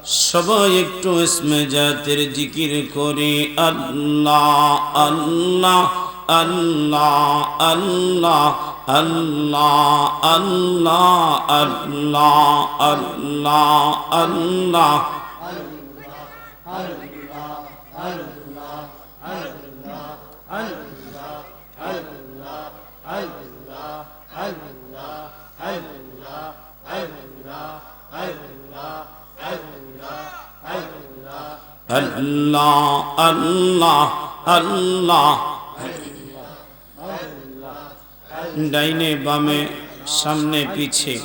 সবাই একটু ইসমে জাতের জিকির করি আল্লাহ আল্লাহ আল্লাহ আল্লাহ আল্লাহ আল্লাহ আল্লাহ আল্লাহ আল্লাহ আল্লাহ আল্লাহ আল্লাহ। ডাইনে বামে সামনে পিছে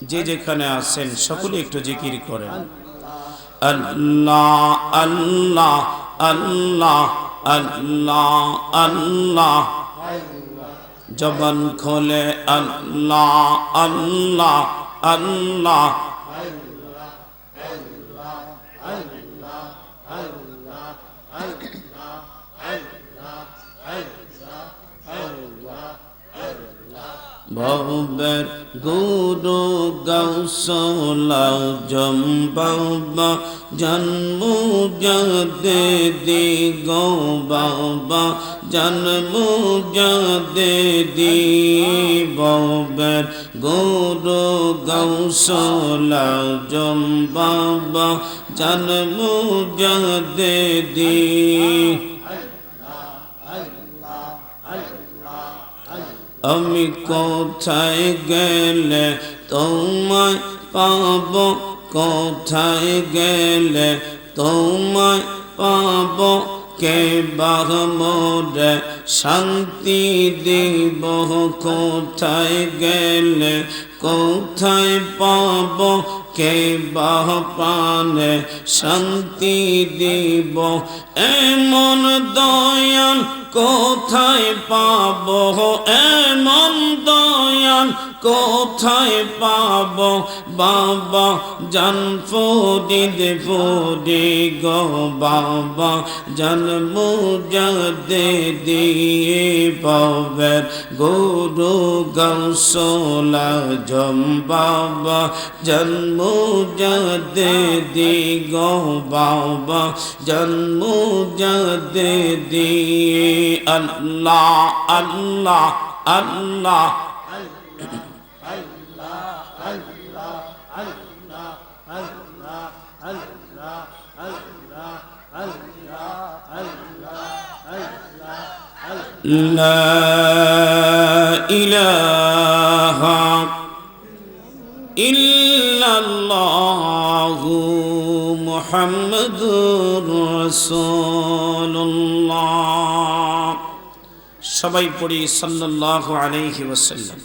যে যেখানে আছেন সকলে একটু জিকির করেন আল্লাহ আল্লাহ আল্লাহ আল্লাহ আল্লাহ। জবান খোলে আল্লাহ আল্লাহ আল্লাহ। ভবের গুরু গৌসলা জম বাবা জন্ম যাদে দি গো বাবা জন্ম যাদে দি ভবের গুরু গৌসলা জম বাবা জন্ম যাদে দি। আমি কোথায় গেলে তোমায় পাব, কোথায় গেলে তোমায় পাব, কে বাহমরে শান্তি দিব, কোথায় গেলে কোথায় পাব, কে বাহ প্রাণে শান্তি দিব। এমন দয়াল কোথায় পাব, এমন দয়াল কোথায় পাব, বাবা জান ফরিদ ফরি গো বাবা জন্ম যাদে দিয়ে পাবের গুরু গৌসলা জম বাবা জন্ম যাদে দি গো বাবা জন্ম যাদে দিয়ে আল্লাহ আল্লাহ আল্লাহ। লা ইলাহা ইল্লাল্লাহু মুহাম্মাদুর রাসূলুল্লাহ। সবাই পড়ি সাল্লাল্লাহু আলাইহি ওয়াসাল্লাম।